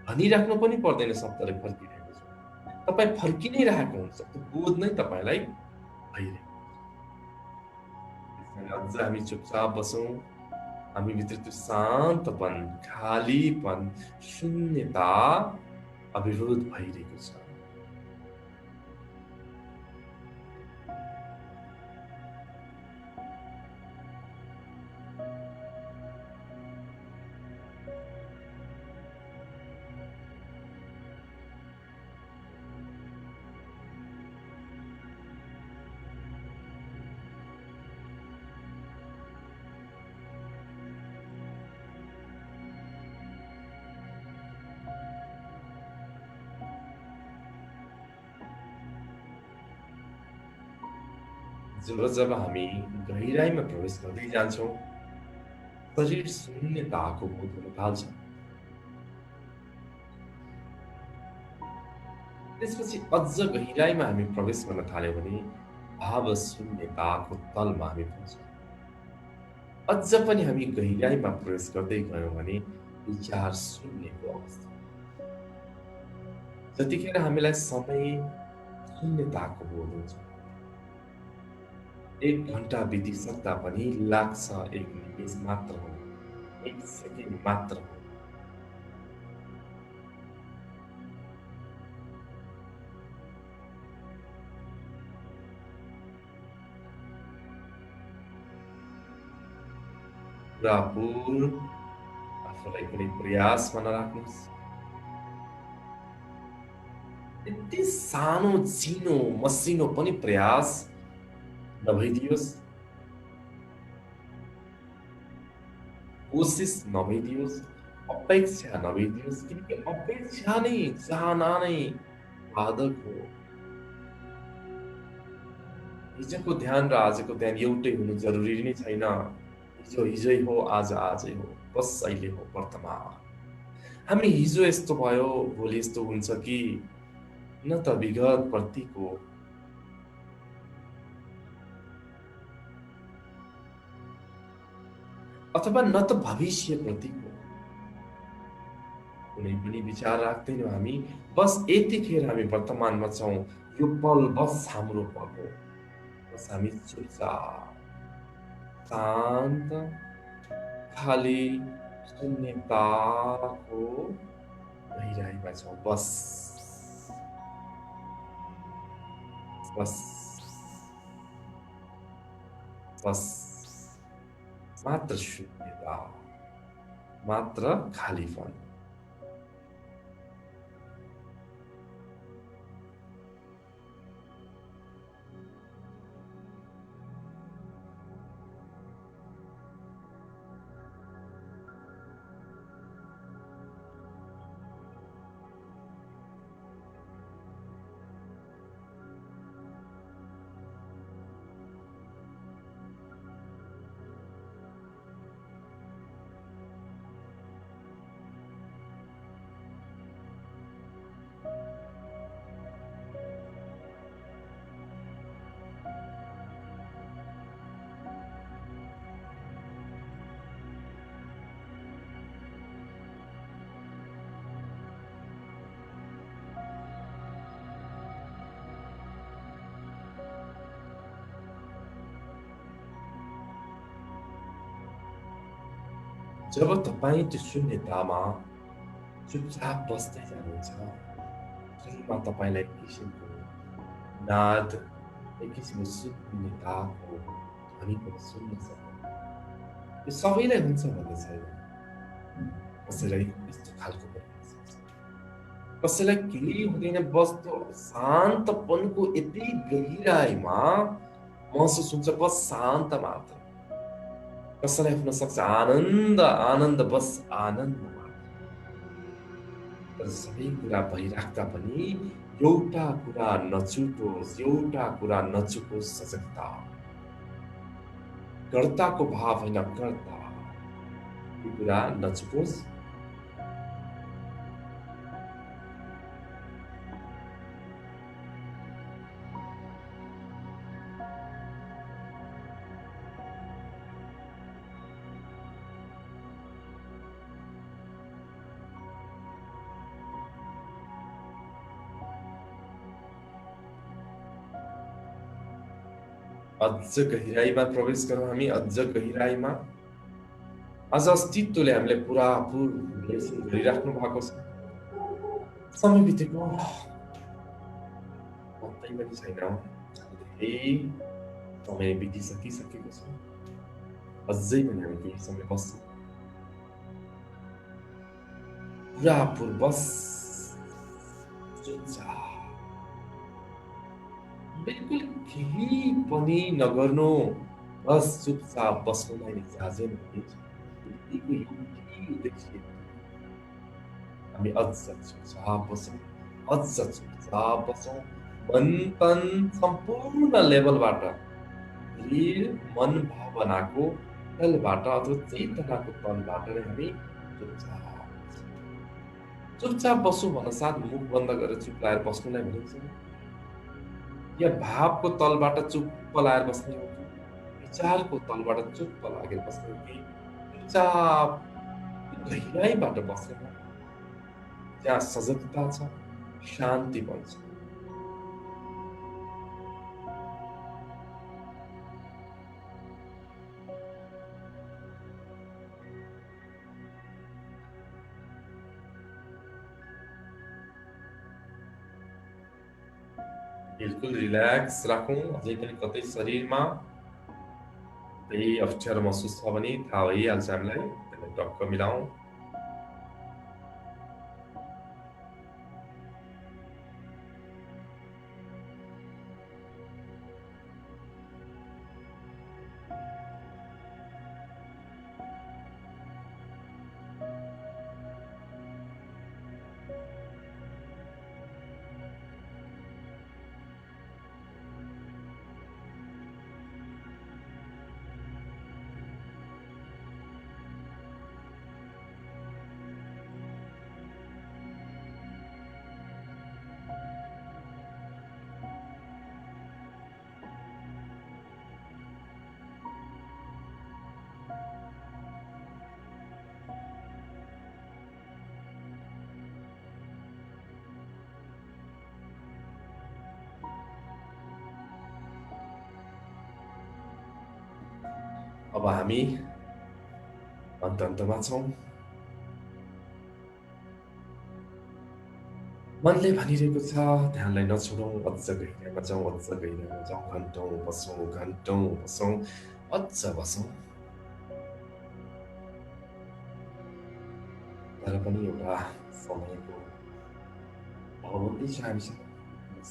भनिराख्नु पनि पर्दैन शब्दले फर्किरहेको छु। तपाईँ फर्कि नै रहेको हुन्छ, त्यो बोध नै तपाईँलाई भइरहेको हुन्छ। त्यसैले अझ हामी चुपचाप बसौँ। हामीभित्र त्यो शान्तपन, खालीपन, शून्यता अभिरोध भइरहेको छ। जब जब हामी गहिराईमा प्रवेश गर्दै जान्छौँ, शरीर शून्यताको बोध हुन थाल्छ। त्यसपछि अझ गहिराईमा हामी प्रवेश गर्न थाल्यौँ भने भाव शून्यताको तलमा हामी पुग्छौँ। अझ पनि हामी गहिराईमा प्रवेश गर्दै गयौँ भने विचार शून्यको अवस्था। जतिखेर हामीलाई समय शून्यताको बोध हुन्छ, 1 घण्टा बितिसक्दा पनि लाग्छ 1 निमेष मात्र हो, 1 सेकेन्ड मात्र हो। पुरापुर आफूलाई कुनै प्रयासमा नराख्नुहोस्। यति सानो झिनो मसिनो पनि प्रयास नभइदियोस्, कोसिस नभइदियोस्, अपेक्षा नभइदियोस्, किनकि अपेक्षा नै चाहना नै बाधक हो। हिजोको ध्यान र आजको ध्यान एउटै हुनु जरुरी नै छैन। हिजो हिजै हो, आज आजै हो, बस अहिले हो, वर्तमान। हामी हिजो यस्तो भयो, भोलि यस्तो हुन्छ कि न त विगत प्रतिको अथवा न त भविष्य प्रतिको कुनै पनि विचार राख्दैनौँ हामी। बस यतिखेर हामी वर्तमानमा छौँ। यो पल बस हाम्रो पल हो। बस हामी चुपचाप, शान्त, खाली शून्यताको गहिराईमा छौँ। बस बस बस मात्र शून्यता, मात्र खालीपन। जब तपाईँ त्यो शून्यतामा चुपचाप बस्दै जानुहुन्छ, शरीरमा तपाईँलाई एक किसिमको नाद, एक किसिमको शून्यताको ध्वनि पनि सुन्न सक्नुहुन्छ। यो सबैलाई हुन्छ भन्ने छैन। कसैलाई यस्तो खालको पनि हुन्छ, कसैलाई केही हुँदैन, बस त्यो शान्तपनको यति गहिराईमा महसुस हुन्छ, बस शान्त मात्र। कसैलाई हुन सक्छ आनन्द, आनन्द, बस आनन्द मात्र। तर सबै कुरा भइराख्दा पनि एउटा कुरा नछुटोस्, एउटा कुरा नचुकोस्, सजगता। कर्ताको भाव होइन, कर्ता। यो कुरा नचुकोस्। अझ गहिराईमा प्रवेश गरौँ हामी, अझ गहिराईमा। आज अस्तित्वले हामीलाई पुरापुर लेसन गरिराख्नु भएको छ। समय बितेको पत्तै पनि छैन। धेरै समय बितिसकिसकेको छ। अझै पनि हामी केही समय बस्छौँ। पुरापुर बस चुपचाप, बिल्कुल केही पनि नगर्नु, बस चुपचाप बस्नुलाई इजाजत भनिन्छ। हामी अझ चुपचाप बसौँ, अझ चुपचाप बसौँ। मन तन सम्पूर्ण लेभलबाट, शरीर मन भावनाको तलबाट अथवा चेतनाको तलबाट नै हामी चुपचाप चुपचाप बसौँ भन्न साथ मुख बन्द गरेर चुप लाएर बस्नुलाई भनिन्छ या भावको तलबाट चुप्प लाएर बस्ने हो कि विचारको तलबाट चुप्प लागेर बस्ने हो कि चुपचाप गहिराइबाट बसेर जहाँ सजगता छ शान्ति पनि छ बिल्कुल रिल्याक्स राखौँ अझै पनि कतै शरीरमा केही अप्ठ्यारो महसुस छ भने थाहा भइहाल्छ हामीलाई त्यसलाई टक्क मिलाउँ अब हामी अन्तमा छौँ मनले भनिरहेको छ ध्यानलाई नछोडौँ अझ गहिराइमा जाउँ घन्टौँ बसौँ अझ बसौँ तर पनि एउटा समयको पाबन्दी छ हामीसँग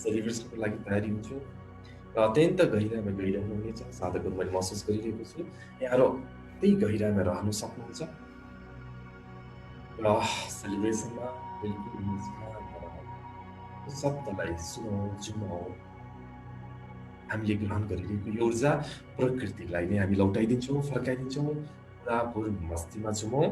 सेलिब्रेसनको लागि तयारी हुन्छु र अत्यन्त गहिराइमा गइरहनु हुनेछ साधकहरू मैले महसुस गरिरहेको छु यहाँहरू त्यही गहिराइमा रहनु सक्नुहुन्छ र सेलिब्रेसनमा बिल्कुल शब्दलाई सुनौँ जुमाउँ हामीले ग्रहण गरिरहेको यो ऊर्जा प्रकृतिलाई नै हामी लौटाइदिन्छौँ फर्काइदिन्छौँ पुरापुर मस्तीमा झुमौँ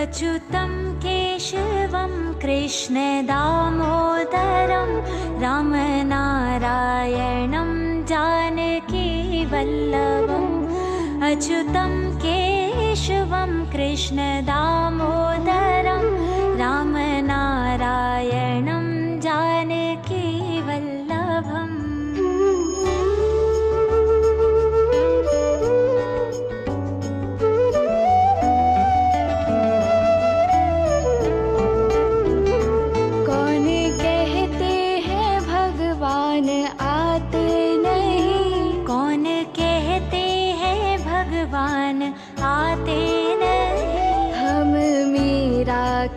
अच्युतं केशवं कृष्णदामोदरं रामनारायणं जानकीवल्लभम् अच्युतं केशवं कृष्णदामोदरं रामनारायणं जानकीवल्लभम्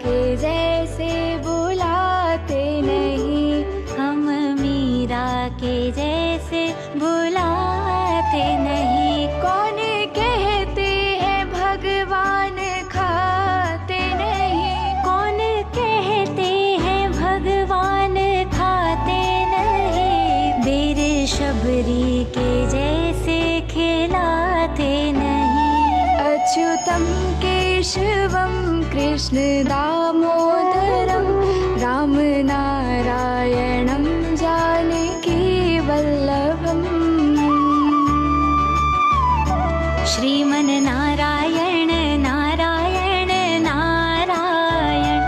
के जैसे बुलाते नहीं हम मीरा के जैसे बुलाते नहीं कौन कहते हैं भगवान खाते नहीं कौन कहते हैं भगवान खाते नहीं देर शबरी के जैसे खिलाते नहीं अच्युतं केशवं कृष्ण दामोदरं रामनारायणं जानकीवल्लभम् श्रीमन्नारायण नारायण नारायण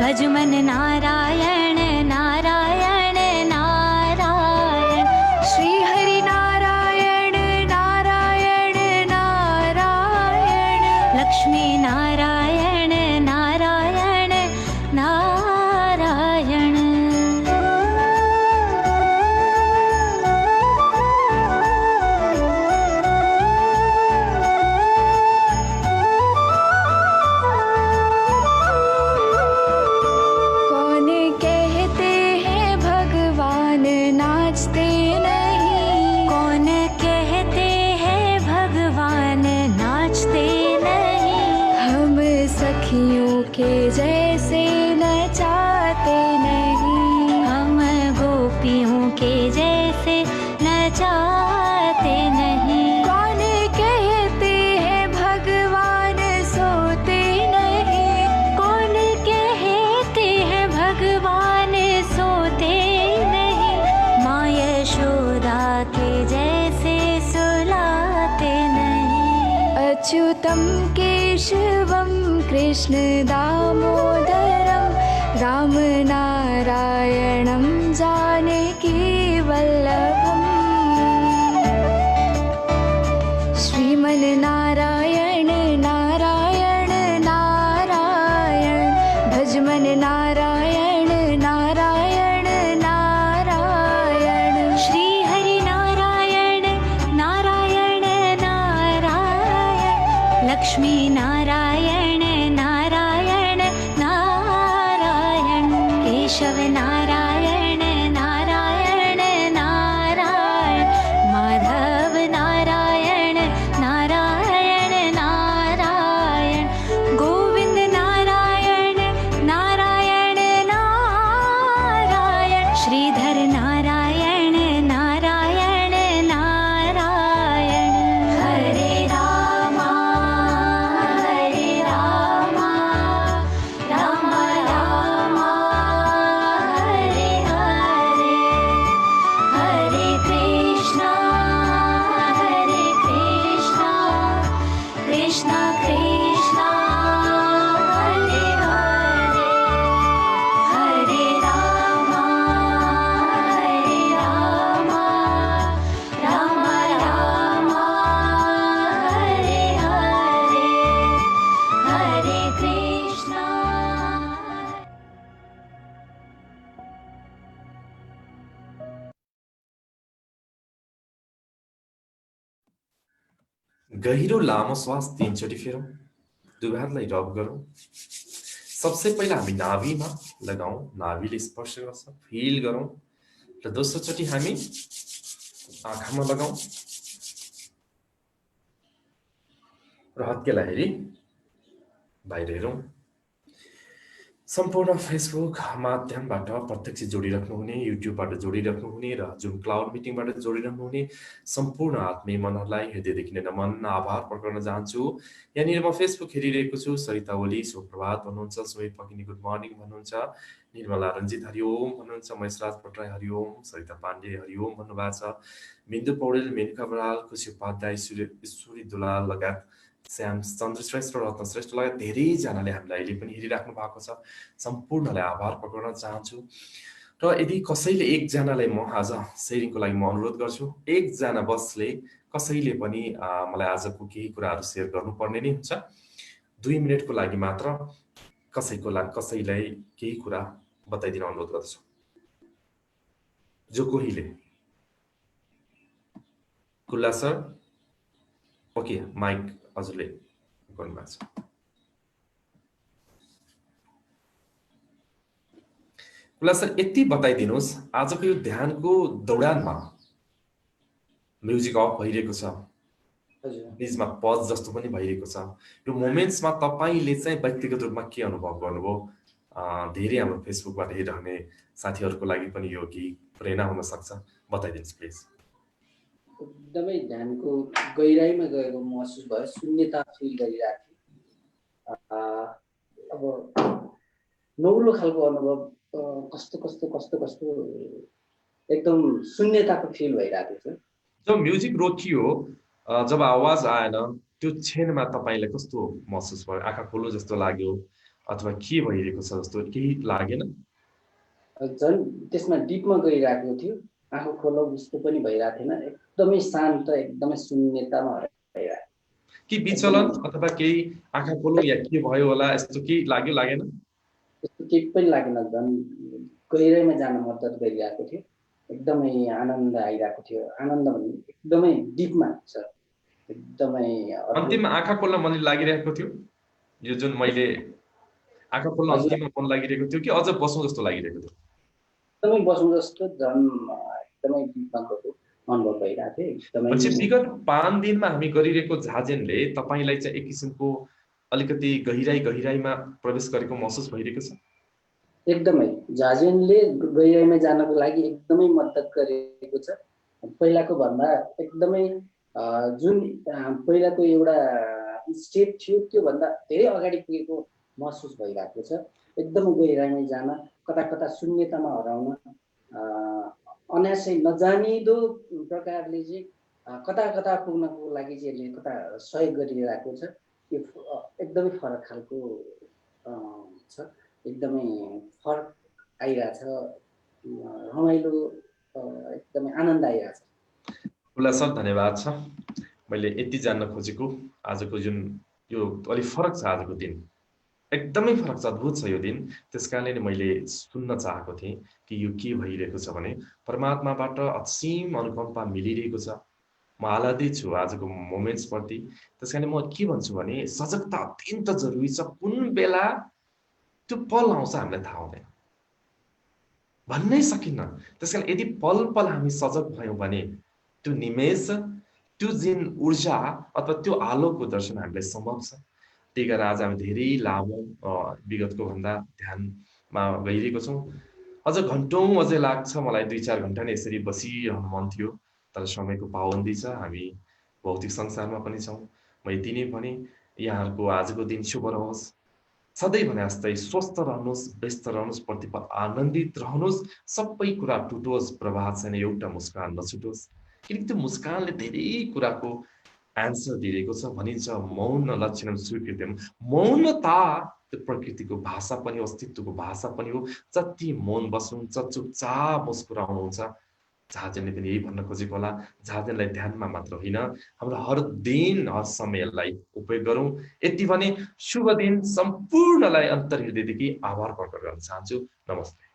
भजमन नारायण नारायण नारायण श्री हरि नारायण नारायण नारायण लक्ष्मी नारायण नारायण नारायण जैसे नचाते नहीं, हम गोपियों के जैसे नचाते नहीं। कौन कहते हैं भगवान सोते नहीं, कौन कहते हैं भगवान सोते नहीं। माँ यशोदा के जैसे सुलाते नहीं। अच्युतं केशवं कृष्ण दामोदरं रामनारायणं जानकी वल्लभम्। श्रीमन्नारायण नारायण नारायण, भजमन नारायण नारायण नारायण। श्री हरि नारायण नारायण नारायण, लक्ष्मी नारायण नारायण नारायण, केशव नारायण नारायण नारायण, माधव नारायण नारायण नारायण, गोविंद नारायण नारायण नारायण, श्रीधर नारायण नारायण नारायण। हरे रामा राम राम हरे हरे, हरे कृष्णा कृष्णा कृष्णा हरे हरे, हरे राम राम राम हरे हरे, हरे कृष्णा। गहिरो लामो श्वास 3 चोटि फेरौँ, दुवै हातलाई रब गरौँ। सबसे पहिला हामी नाभिमा लगाउँ, नाभिले स्पर्श गर्छ, फिल गरौँ। र दोस्रो चोटि हामी आँखामा लगाउँ र हत्केला हेरी बाहिर हेरौँ। सम्पूर्ण फेसबुक माध्यमबाट प्रत्यक्ष जोडिराख्नुहुने, युट्युबबाट जोडिराख्नुहुने र जुम क्लाउड मिटिङबाट जोडिराख्नुहुने सम्पूर्ण आत्मीय मनहरूलाई हृदयदेखि नै नमन आभार प्रकट गर्न चाहन्छु। यहाँनिर म फेसबुक हेरिरहेको छु, सरिता ओली सुप्रभात भन्नुहुन्छ, सुमित पकिनी गुड मर्निङ भन्नुहुन्छ, निर्मला रञ्जित हरिओम भन्नुहुन्छ, महेशराज भट्टराई हरिओम, सरिता पाण्डे हरिओम भन्नुभएको छ, बिन्दु पौडेल, मेनका बराल, खुसी उपाध्याय, ईश्वरी दुलाल लगायत श्याम चन्द्र श्रेष्ठ र रत्न श्रेष्ठ लगायत धेरैजनाले हामीलाई अहिले पनि हेरिराख्नु भएको छ। सम्पूर्णलाई आभार प्रकट गर्न चाहन्छु। र यदि कसैले एकजनालाई म आज सेयरिङको लागि म अनुरोध गर्छु, एकजना बसले कसैले पनि मलाई आजको केही कुराहरू सेयर गर्नुपर्ने नै हुन्छ। 2 मिनेटको लागि मात्र कसैलाई केही कुरा बताइदिन अनुरोध गर्दछु। जो कोहीले कुल्ला सर, ओके, माइक हजुरले गर्नुभएको छ। कुल्ला सर यति बताइदिनुहोस्, आजको यो ध्यानको दौडानमा म्युजिक अफ भइरहेको छ, बिचमा पज जस्तो पनि भइरहेको छ, यो मोमेन्ट्समा तपाईले चाहिँ व्यक्तिगत रूपमा के अनुभव गर्नुभयो? धेरै हाम्रो फेसबुकबाट हेरिरहने साथीहरूको लागि पनि यो केही प्रेरणा हुन सक्छ, बताइदिनुहोस् प्लिज। एकदमै ध्यानको गहिराइमा गएको महसुस भयो, शून्यता फिल गरिरहेको थिएँ। अब नौलो खालको अनुभव, कस्तो एकदम शून्यताको फिल भइरहेको थियो। जब म्युजिक रोकियो, जब आवाज आएन, त्यो क्षणमा तपाईलाई कस्तो महसुस भयो? आँखा खोलो जस्तो लाग्यो अथवा के भइरहेको छ जस्तो केही लागेन? झन् त्यसमा डिपमा गइरहेको थियो, आँखा खोलो जस्तो पनि भइरहेको थिएन, एकदमै शान्त, एकदमै शून्यतामा भइरहेको। के विचलन अथवा केही आँखा खोलो या के भयो होला यस्तो केही लाग्यो लागेन? त्यस्तो केही पनि लागेन, झन् गहिराइमा जान मद्दत गरिरहेको थियो, एकदमै आनन्द आइरहेको थियो। आनन्द भन्ने एकदमै डिपमा छ, एकदमै अन्तिममा आँखा खोल्न मन लागिरहेको थियो, यो जुन मैले आँखा खोल्न अन्तिममा मन लागिरहेको थियो कि अझ बसौँ जस्तो लागिरहेको थियो? एकदमै बसौँ जस्तो, झन् एकदमै डिपमा गएको अनुभव भइरहेको थियो। एकदमै विगत 5 दिनमा हामी गरिरहेको झाजेनले तपाईलाई चाहिँ एक किसिमको अलिकति गहिराईमा प्रवेश गरेको महसुस भइरहेको छ? एकदमै झाजेनले गहिराईमा जानको लागि एकदमै मद्दत गरेको छ। पहिलाको भन्दा एकदमै जुन पहिलाको एउटा स्टेप थियो त्यो भन्दा धेरै अगाडि पुगेको महसुस भइरहेको छ। एकदमै गहिराईमा जान, कता कता शून्यतामा हराउन, अनायासै नजानिदो प्रकारले चाहिँ कता कता पुग्नको लागि चाहिँ यसले कता सहयोग गरिरहेको छ। यो एकदमै फरक खालको छ, एकदमै फरक आइरहेछ, रमाइलो, एकदमै आनन्द आइरहेछ। खुला सर धन्यवाद छ। मैले यति जान्न खोजेको आजको जुन यो अलिक फरक छ, आजको दिन एकदमै फरक छ, अद्भुत छ यो दिन। त्यसकारणले नै मैले सुन्न चाहेको थिएँ कि यो के भइरहेको छ भने परमात्माबाट असीम अनुकम्पा मिलिरहेको छ। म आह्लादित छु आजको मोमेन्ट्सप्रति। त्यसकारणले म के भन्छु भने सजगता अत्यन्त जरुरी छ। कुन बेला त्यो पल आउँछ हामीलाई थाहा हुँदैन, भन्नै सकिन्न। त्यसकारण यदि पल पल हामी सजग भयौँ भने त्यो निमेष, त्यो जुन ऊर्जा अथवा त्यो आलोकको दर्शन हामीलाई सम्भव छ। त्यही कारण आज हामी धेरै लामो विगतको भन्दा ध्यानमा गइरहेको छौँ। अझ घन्टौँ अझै लाग्छ मलाई, 2-4 घन्टा नै यसरी बसिरहनु मन थियो, तर समयको पाबन्दी छ, हामी भौतिक संसारमा पनि छौँ। म यति नै भने यहाँहरूको आजको दिन शुभ रहोस्। सधैँ भने जस्तै स्वस्थ रहनुहोस्, व्यस्त रहनुहोस्, प्रतिपल आनन्दित रहनुहोस्। सबै कुरा टुटोस्, प्रभात छैन एउटा मुस्कान नछुटोस्। किनकि त्यो मुस्कानले धेरै कुराको एन्सर दिएको छ। भनिन्छ मौन लक्षणम स्वीकृत्यम। मौनता त्यो प्रकृतिको भाषा पनि हो, अस्तित्वको भाषा पनि हो। जति मौन बस्नुहुन्छ, चुपचाप मुस्कुराउनुहुन्छ, झाजेनले पनि यही भन्न खोजेको होला। झाजेनलाई ध्यानमा मात्र होइन, हाम्रो हर दिन हर समयलाई उपयोग गरौँ। यति भने शुभ दिन सम्पूर्णलाई अन्तर्हृदयदेखि आभार प्रकट गर्न चाहन्छु। नमस्ते।